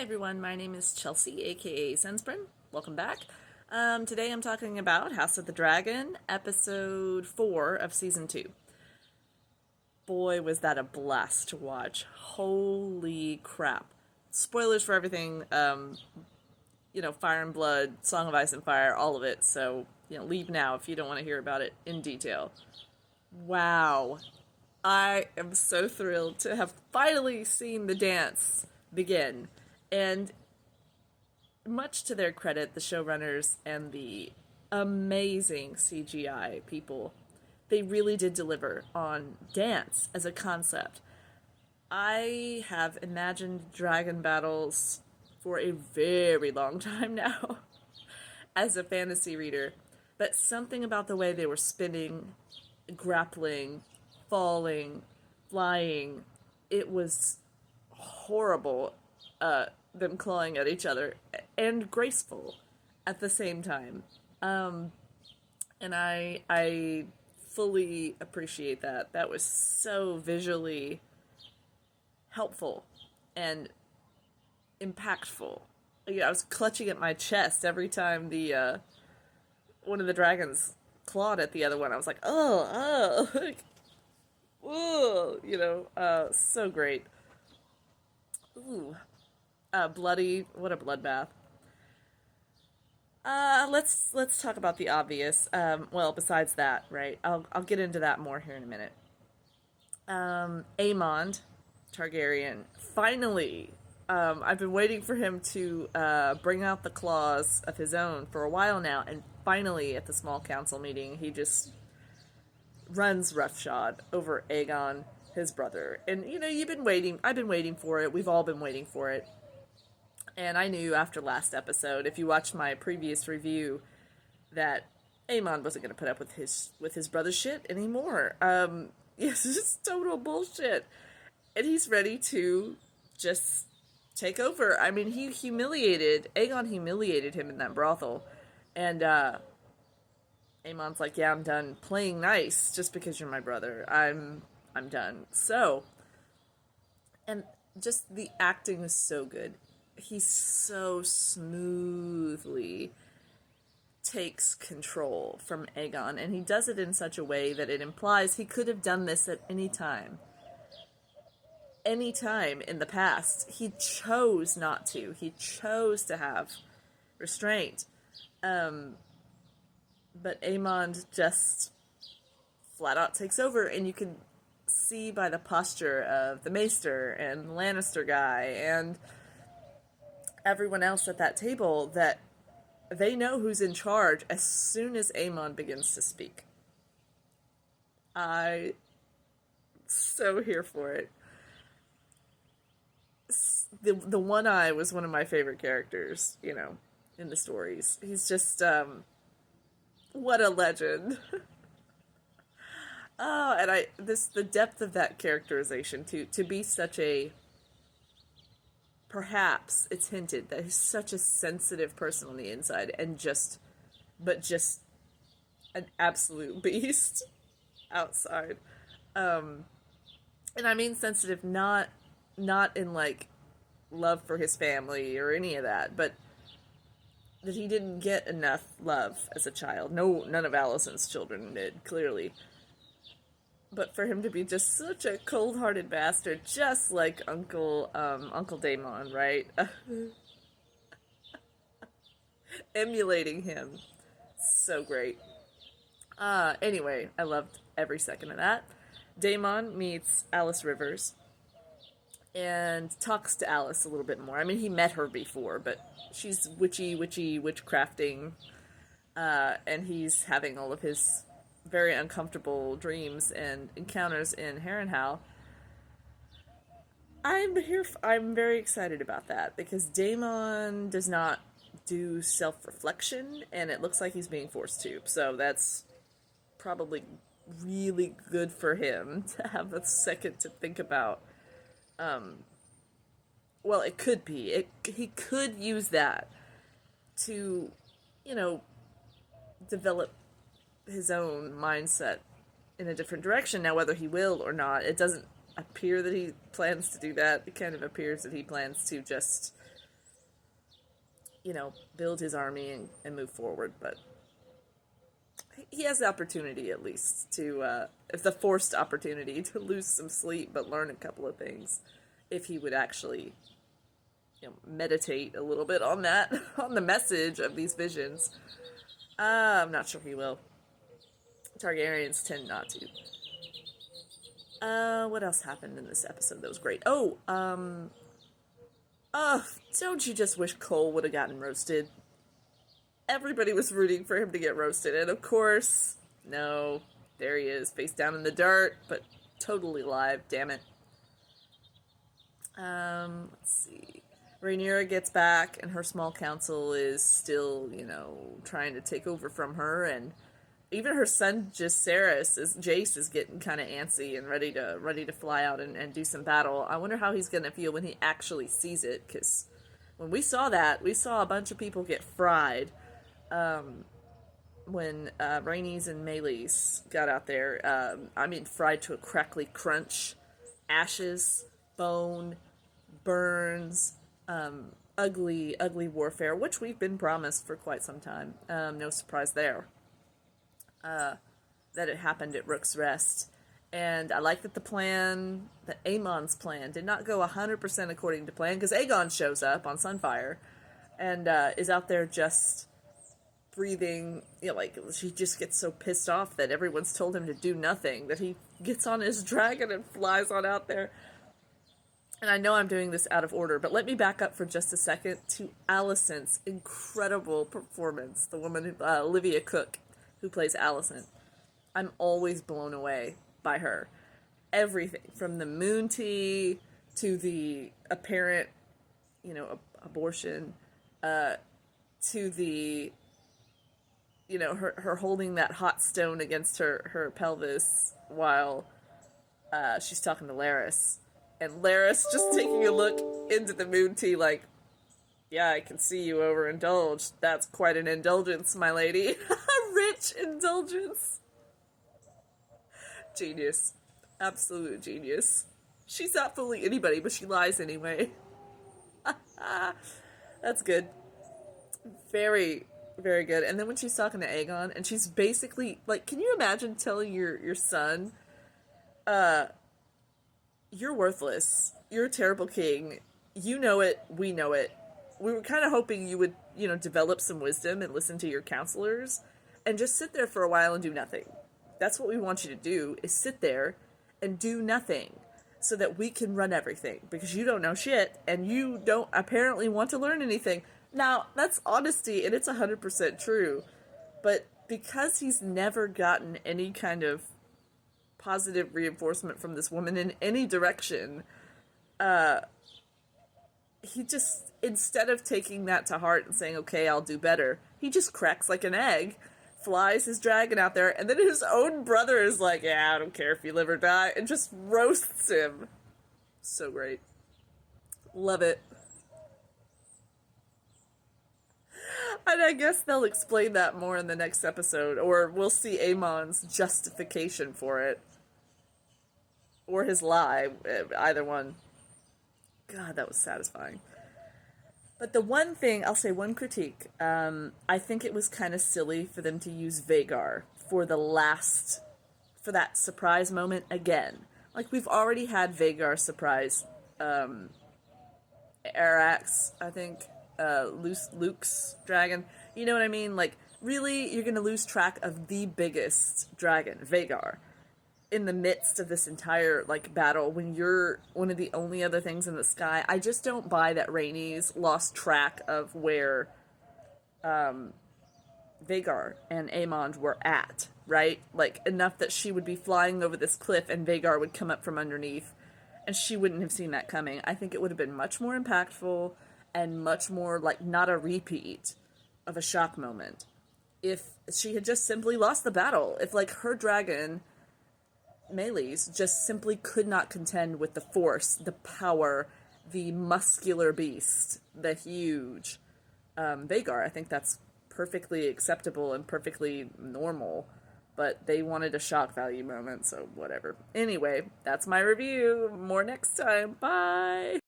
everyone, my name is Chelsea, aka Sunspring. Welcome back. Today I'm talking about House of the Dragon, episode 4 of season 2. Boy, was that a blast to watch. Holy crap. Spoilers for everything, Fire and Blood, Song of Ice and Fire, all of it, so, leave now if you don't want to hear about it in detail. Wow. I am so thrilled to have finally seen the dance begin. And much to their credit, the showrunners and the amazing CGI people, they really did deliver on dance as a concept. I have imagined dragon battles for a very long time now as a fantasy reader, but something about the way they were spinning, grappling, falling, flying, it was horrible. Them clawing at each other, and graceful at the same time. And I fully appreciate that. That was so visually helpful and impactful. I was clutching at my chest every time the one of the dragons clawed at the other one. I was like, oh, so great. Ooh. Bloody, what a bloodbath. Let's talk about the obvious. Besides that, right? I'll get into that more here in a minute. Aemond Targaryen, finally, I've been waiting for him to bring out the claws of his own for a while now, and finally at the small council meeting, he just runs roughshod over Aegon, his brother. And you've been waiting. I've been waiting for it. We've all been waiting for it. And I knew after last episode, if you watched my previous review, that Aemon wasn't going to put up with his brother's shit anymore. Yes, it's just total bullshit. And he's ready to just take over. I mean, Aegon humiliated him in that brothel. And Aemon's like, yeah, I'm done playing nice just because you're my brother. I'm done. So, and just the acting is so good. He so smoothly takes control from Aegon, and he does it in such a way that it implies he could have done this at any time. Any time in the past. He chose not to. He chose to have restraint. But Aemond just flat out takes over, and you can see by the posture of the Maester and the Lannister guy and everyone else at that table that they know who's in charge as soon as Aemon begins to speak. I'm so here for it. The One Eye was one of my favorite characters, in the stories. He's just, what a legend. Oh, and the depth of that characterization, to be such a, perhaps it's hinted that he's such a sensitive person on the inside and just an absolute beast outside. And I mean sensitive not in like love for his family or any of that, but that he didn't get enough love as a child. No, none of Alicent's children did, clearly. But for him to be just such a cold-hearted bastard, just like Uncle Daemon, right? Emulating him. So great. Anyway, I loved every second of that. Daemon meets Alice Rivers and talks to Alice a little bit more. I mean, he met her before, but she's witchcrafting, and he's having all of his very uncomfortable dreams and encounters in Harrenhal. I'm very excited about that because Daemon does not do self-reflection, and it looks like he's being forced to. So that's probably really good for him to have a second to think about. It could be. He could use that to, develop his own mindset in a different direction. Now, whether he will or not, it doesn't appear that he plans to do that. It kind of appears that he plans to just build his army and move forward. But he has the opportunity, at least, to, if the forced opportunity to lose some sleep, but learn a couple of things, if he would actually, meditate a little bit on that, on the message of these visions. I'm not sure he will. Targaryens tend not to. What else happened in this episode that was great? Don't you just wish Cole would have gotten roasted? Everybody was rooting for him to get roasted, and of course, no, there he is, face down in the dirt, but totally live, damn it. Let's see. Rhaenyra gets back, and her small council is still, trying to take over from her, and even her son Jace is getting kind of antsy and ready to fly out and do some battle. I wonder how he's going to feel when he actually sees it, because when we saw a bunch of people get fried when Rhaenys and Meleys got out there. Fried to a crackly crunch, ashes, bone, burns, ugly warfare, which we've been promised for quite some time. No surprise there. That it happened at Rook's Rest. And I like that that Aemon's plan did not go 100% according to plan, because Aegon shows up on Sunfire and is out there just breathing, she just gets so pissed off that everyone's told him to do nothing, that he gets on his dragon and flies on out there. And I know I'm doing this out of order, but let me back up for just a second to Alicent's incredible performance, the woman, Olivia Cook, who plays Alicent. I'm always blown away by her. Everything, from the moon tea to the apparent, abortion, to the, her holding that hot stone against her pelvis while she's talking to Larys. And Larys just taking a look into the moon tea like, yeah, I can see you overindulged. That's quite an indulgence, my lady. A rich indulgence. Genius. Absolute genius. She's not fooling anybody, but she lies anyway. That's good. Very, very good. And then when she's talking to Aegon, and she's basically, can you imagine telling your son, you're worthless. You're a terrible king. You know it. We know it. We were kind of hoping you would, develop some wisdom and listen to your counselors and just sit there for a while and do nothing. That's what we want you to do, is sit there and do nothing so that we can run everything, because you don't know shit and you don't apparently want to learn anything. Now, that's honesty and it's 100% true, but because he's never gotten any kind of positive reinforcement from this woman in any direction, he just, instead of taking that to heart and saying, okay, I'll do better, he just cracks like an egg, flies his dragon out there, and then his own brother is like, yeah, I don't care if you live or die, and just roasts him. So great. Love it. And I guess they'll explain that more in the next episode, or we'll see Aemon's justification for it. Or his lie, either one. God, that was satisfying. But the one thing, I'll say one critique, I think it was kind of silly for them to use Vhagar for that surprise moment again. We've already had Vhagar surprise Arax, I think, Luke's dragon. You know what I mean? Really, you're going to lose track of the biggest dragon, Vhagar, in the midst of this entire, battle when you're one of the only other things in the sky. I just don't buy that Rhaenys lost track of where Vhagar and Aemond were at, right? Enough that she would be flying over this cliff and Vhagar would come up from underneath and she wouldn't have seen that coming. I think it would have been much more impactful and much more, not a repeat of a shock moment if she had just simply lost the battle. If, her dragon, Meleys, just simply could not contend with the force, the power, the muscular beast, the huge Vhagar. I think that's perfectly acceptable and perfectly normal, but they wanted a shock value moment, so whatever. Anyway, that's my review. More next time. Bye!